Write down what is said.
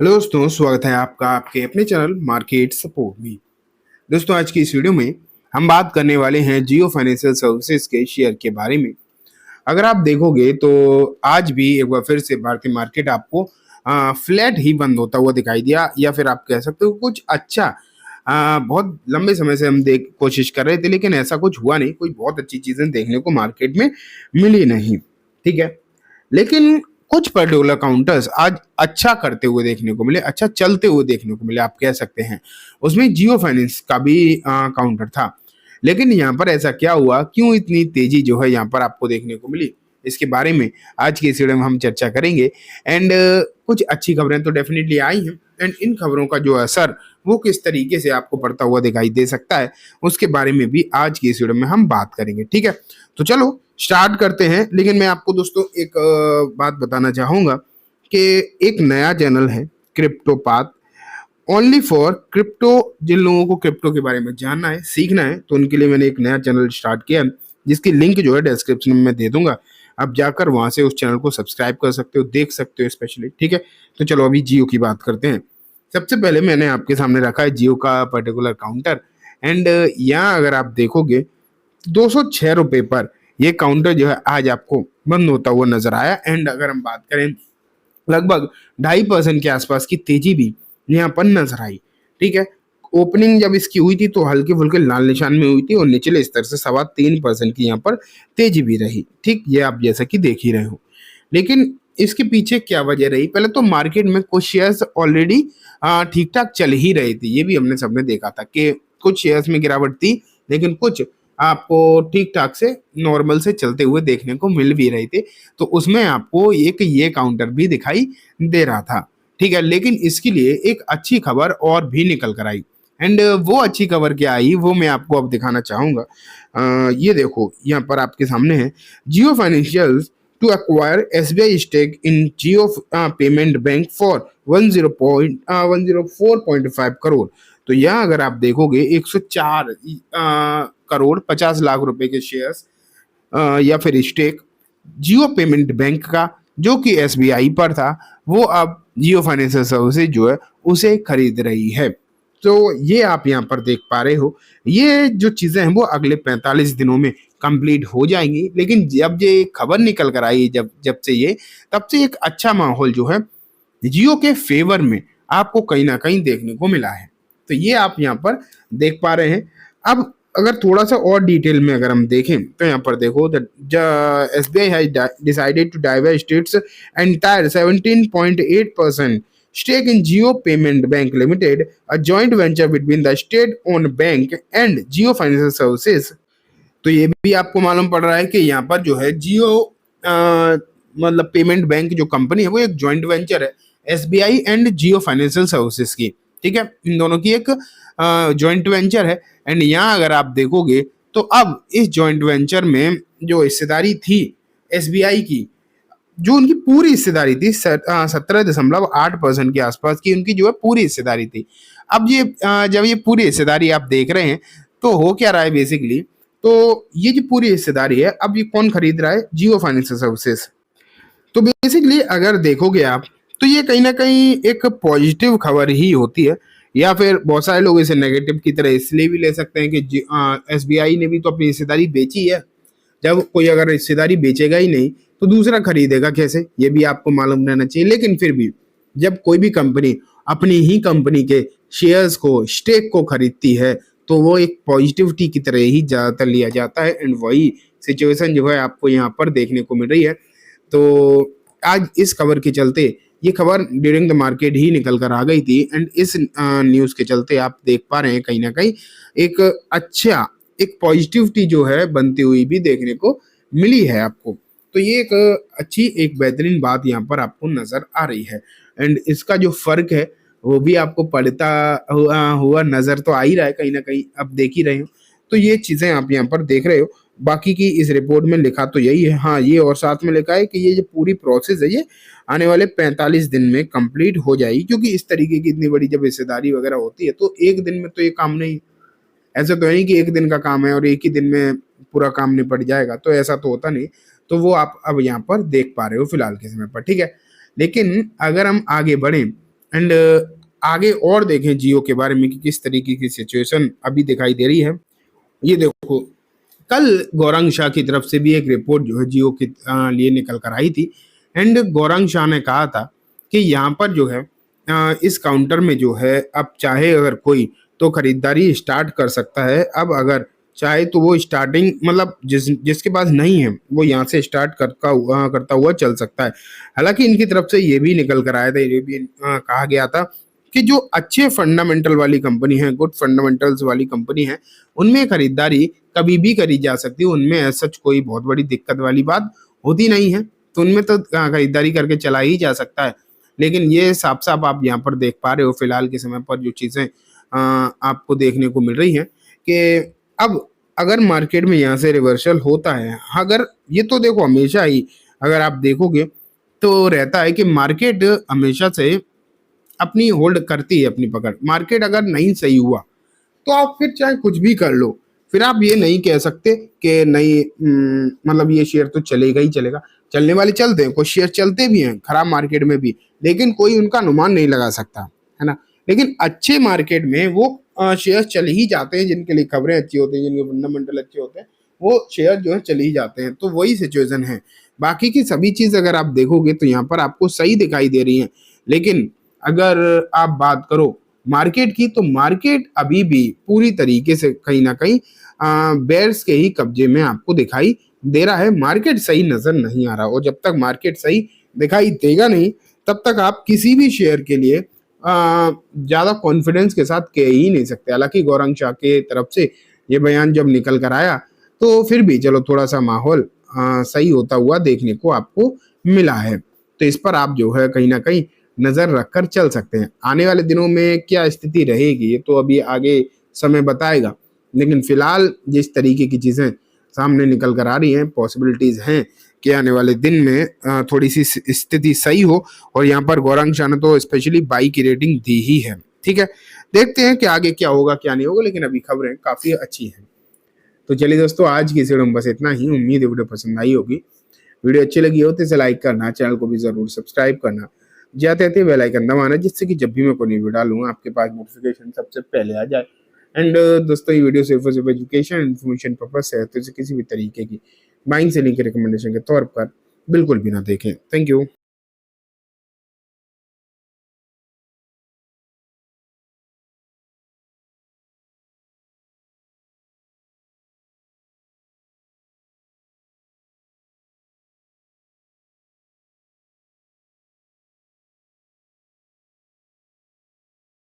Hello दोस्तों, स्वागत है आपका आपके अपने चैनल मार्केट सपोर्ट में। दोस्तों, आज की इस वीडियो में हम बात करने वाले हैं जियो फाइनेंशियल सर्विसेज के शेयर के बारे में। अगर आप देखोगे तो आज भी एक बार फिर से भारतीय मार्केट आपको फ्लैट ही बंद होता हुआ दिखाई दिया, या फिर आप कह सकते हो कुछ अच्छा। बहुत लंबे समय से हम देख कोशिश कर रहे थे, लेकिन ऐसा कुछ हुआ नहीं, कोई बहुत अच्छी चीजें देखने को मार्केट में मिली नहीं। ठीक है, लेकिन कुछ पर्टिकुलर काउंटर्स आज अच्छा करते हुए देखने को मिले, अच्छा चलते हुए देखने को मिले, आप कह सकते हैं। उसमें जियो फाइनेंस का भी काउंटर था। लेकिन यहाँ पर ऐसा क्या हुआ, क्यों इतनी तेजी जो है यहाँ पर आपको देखने को मिली, इसके बारे में आज के इस वीडियो में हम चर्चा करेंगे। एंड कुछ अच्छी खबरें तो डेफिनेटली आई हैं, एंड इन खबरों का जो असर वो किस तरीके से आपको पड़ता हुआ दिखाई दे सकता है, उसके बारे में भी आज की इस वीडियो में हम बात करेंगे। ठीक है, तो चलो स्टार्ट करते हैं। लेकिन मैं आपको दोस्तों एक बात बताना चाहूंगा कि एक नया चैनल है क्रिप्टोपाथ, ओनली फॉर क्रिप्टो। जिन लोगों को क्रिप्टो के बारे में जानना है, सीखना है, तो उनके लिए मैंने एक नया चैनल स्टार्ट किया, जिसकी लिंक जो है डिस्क्रिप्शन में मैं दे दूंगा। आप जाकर वहां से उस चैनल को सब्सक्राइब कर सकते हो, देख सकते हो स्पेशली। ठीक है, तो चलो अभी जियो की बात करते हैं। सबसे पहले मैंने आपके सामने रखा है जियो का पर्टिकुलर काउंटर। एंड यहाँ अगर आप देखोगे 206 रुपये पर ये काउंटर जो है आज आपको बंद होता हुआ नजर आया। एंड अगर हम बात करें, लगभग 2.5% के आसपास की तेजी भी यहाँ पर नजर आई। ठीक है, ओपनिंग जब इसकी हुई थी तो हल्के फुल्के लाल निशान में हुई थी, और निचले स्तर से 3.25% की यहाँ पर तेजी भी रही। ठीक, ये आप जैसा कि देख ही रहे हो। लेकिन इसके पीछे क्या वजह रही? पहले तो मार्केट में कुछ शेयर्स ऑलरेडी ठीक ठाक चल ही रहे थे, ये भी हमने सबने देखा था कि कुछ शेयर्स में गिरावट थी, लेकिन कुछ आपको ठीक ठाक से नॉर्मल से चलते हुए देखने को मिल भी रहे थे। तो उसमें आपको एक ये काउंटर भी दिखाई दे रहा था। ठीक है, लेकिन इसके लिए एक अच्छी खबर और भी निकल कर आई। एंड वो अच्छी खबर क्या आई वो मैं आपको अब दिखाना चाहूंगा। ये देखो, यहाँ पर आपके सामने है Jio financial to acquire SBI stake in Jio payment bank for 104.5 crore. तो यहाँ अगर आप देखोगे 104 करोड़ 50 लाख रुपए के शेयर्स या फिर स्टेक जियो पेमेंट बैंक का, जो कि एसबीआई पर था, वो अब जियो फाइनेंशियल सर्विसेज जो है उसे खरीद रही है। तो ये आप यहाँ पर देख पा रहे हो, ये जो चीजें हैं वो अगले 45 दिनों में कंप्लीट हो जाएंगी। लेकिन जब ये खबर निकल कर आई, जब जब से ये तब से एक अच्छा माहौल जो है जियो के फेवर में आपको कहीं ना कहीं देखने को मिला है। तो ये आप यहाँ पर देख पा रहे हैं। अब अगर थोड़ा सा और डिटेल में अगर हम देखें तो यहाँ पर देखो, the SBI has decided to divest its entire 17.8% stake in Jio Payment Bank Limited, a joint venture between the state-owned bank and Jio Financial Services। तो ये भी आपको मालूम पड़ रहा है कि यहाँ पर जो है जियो मतलब पेमेंट बैंक जो कंपनी है वो एक जॉइंट वेंचर है SBI and Jio financial services की। ठीक है, इन दोनों की एक जॉइंट वेंचर है। एंड यहाँ अगर आप देखोगे तो अब इस जॉइंट वेंचर में जो हिस्सेदारी थी एसबीआई की, जो उनकी पूरी हिस्सेदारी थी 17.8% के आसपास की उनकी जो है पूरी हिस्सेदारी थी। अब ये जब ये पूरी हिस्सेदारी आप देख रहे हैं तो हो क्या रहा है बेसिकली, तो ये जो पूरी हिस्सेदारी है अब ये कौन खरीद रहा है? Jio financial services. तो बेसिकली अगर देखोगे आप तो ये कहीं ना कहीं एक पॉजिटिव खबर ही होती है, या फिर बहुत सारे लोग इसे नेगेटिव की तरह इसलिए भी ले सकते हैं कि एसबीआई ने भी तो अपनी हिस्सेदारी बेची है। जब कोई अगर हिस्सेदारी बेचेगा ही नहीं तो दूसरा खरीदेगा कैसे, ये भी आपको मालूम रहना चाहिए। लेकिन फिर भी जब कोई भी कंपनी अपनी ही कंपनी के शेयर्स को, स्टेक को खरीदती है, तो वो एक पॉजिटिविटी की तरह ही ज्यादातर लिया जाता है। एंड वही सिचुएशन जो है आपको यहाँ पर देखने को मिल रही है। तो आज इस खबर के चलते, ये खबर ड्यूरिंग द मार्केट ही निकल कर आ गई थी, एंड इस न्यूज के चलते आप देख पा रहे हैं कहीं ना कहीं एक अच्छा, एक पॉजिटिविटी जो है बनती हुई भी देखने को मिली है आपको। तो ये एक अच्छी, एक बेहतरीन बात यहाँ पर आपको नजर आ रही है। एंड इसका जो फर्क है वो भी आपको पड़ता हुआ नजर तो आ ही रहा है कहीं ना कहीं, आप देख ही रहे हो। तो ये चीजें आप यहाँ पर देख रहे हो। बाकी की इस रिपोर्ट में लिखा तो यही है, हाँ, ये और साथ में लिखा है कि ये जो पूरी प्रोसेस है ये आने वाले 45 दिन में कंप्लीट हो जाएगी, क्योंकि इस तरीके की इतनी बड़ी जब हिस्सेदारी वगैरह होती है तो एक दिन में तो ये काम नहीं, ऐसा तो है नहीं कि एक दिन का काम है और एक ही दिन में पूरा काम निपट जाएगा, तो ऐसा तो होता नहीं। तो वो आप अब यहाँ पर देख पा रहे हो फिलहाल के समय पर। ठीक है, लेकिन अगर हम आगे बढ़ें एंड आगे और देखें जियो के बारे में कि किस तरीके की सिचुएशन अभी दिखाई दे रही है। ये देखो, कल गौरांग शाह की तरफ से भी एक रिपोर्ट जो है जियो के लिए निकल कर आई थी। एंड गौरांग शाह ने कहा था कि यहाँ पर जो है इस काउंटर में जो है अब चाहे अगर कोई तो खरीदारी स्टार्ट कर सकता है। अब अगर चाहे तो वो स्टार्टिंग मतलब जिसके पास नहीं है वो यहाँ से स्टार्ट करता हुआ चल सकता है। हालांकि इनकी तरफ से ये भी निकल कर आया था, ये भी कहा गया था कि जो अच्छे फंडामेंटल वाली कंपनी है, गुड फंडामेंटल्स वाली कंपनी है, उनमें खरीदारी कभी भी करी जा सकती है। उनमें ऐसा कोई बहुत बड़ी दिक्कत वाली बात होती नहीं है, तो उनमें तो खरीदारी करके चला ही जा सकता है। लेकिन ये साफ साफ आप यहाँ पर देख पा रहे हो फिलहाल के समय पर जो चीज़ें आपको देखने को मिल रही हैं कि अब अगर मार्केट में यहाँ से रिवर्सल होता है, अगर ये तो देखो हमेशा ही अगर आप देखोगे तो रहता है कि मार्केट हमेशा से अपनी होल्ड करती है अपनी पकड़। मार्केट अगर नहीं सही हुआ तो आप फिर चाहे कुछ भी कर लो, फिर आप ये नहीं कह सकते कि नहीं मतलब ये शेयर तो चलेगा ही चलेगा। चलने वाले चलते हैं, कुछ शेयर चलते भी हैं खराब मार्केट में भी, लेकिन कोई उनका अनुमान नहीं लगा सकता, है ना। लेकिन अच्छे मार्केट में वो शेयर चल ही जाते हैं जिनके लिए खबरें अच्छी होती हैं, जिनके फंडामेंटल अच्छे होते हैं, वो शेयर जो है चल ही जाते हैं। तो वही सिचुएशन है। बाकी की सभी चीज अगर आप देखोगे तो यहाँ पर आपको सही दिखाई दे रही है। लेकिन अगर आप बात करो मार्केट की, तो मार्केट अभी भी पूरी तरीके से कहीं ना कहीं बेयर्स के ही कब्जे में आपको दिखाई दे रहा है। मार्केट सही नजर नहीं आ रहा, और जब तक मार्केट सही दिखाई देगा नहीं तब तक आप किसी भी शेयर के लिए ज्यादा कॉन्फिडेंस के साथ कह ही नहीं सकते। हालांकि गौरांग शाह के तरफ से ये बयान जब निकल कर आया तो फिर भी चलो थोड़ा सा माहौल सही होता हुआ देखने को आपको मिला है। तो इस पर आप जो है कहीं ना कहीं नजर रखकर चल सकते हैं। आने वाले दिनों में क्या स्थिति रहेगी ये तो अभी आगे समय बताएगा, लेकिन फिलहाल जिस तरीके की चीजें सामने निकल कर आ रही हैं, पॉसिबिलिटीज हैं कि आने वाले दिन में थोड़ी सी स्थिति सही हो। और यहाँ पर गौरांग शाह ने तो स्पेशली बाई की रेटिंग दी ही है। ठीक है, देखते हैं कि आगे क्या होगा क्या नहीं होगा, लेकिन अभी खबरें काफी अच्छी हैं। तो चलिए दोस्तों, आज की इस वीडियो में बस इतना ही। उम्मीद है वीडियो पसंद आई होगी। वीडियो अच्छी लगी हो तो इसे लाइक करना, चैनल को भी जरूर सब्सक्राइब करना, जाते थे बेल आइकन दबाना, जिससे कि जब भी मैं कोई वीडियो डालूंगा आपके पास नोटिफिकेशन सबसे पहले आ जाए। एंड दोस्तों, ये वीडियो सिर्फ और सिर्फ एजुकेशन इन्फॉर्मेशन पर्पस है, तो इसे किसी भी तरीके की बाइंग सेलिंग के रिकमेंडेशन के तौर पर बिल्कुल भी ना देखें। Thank you.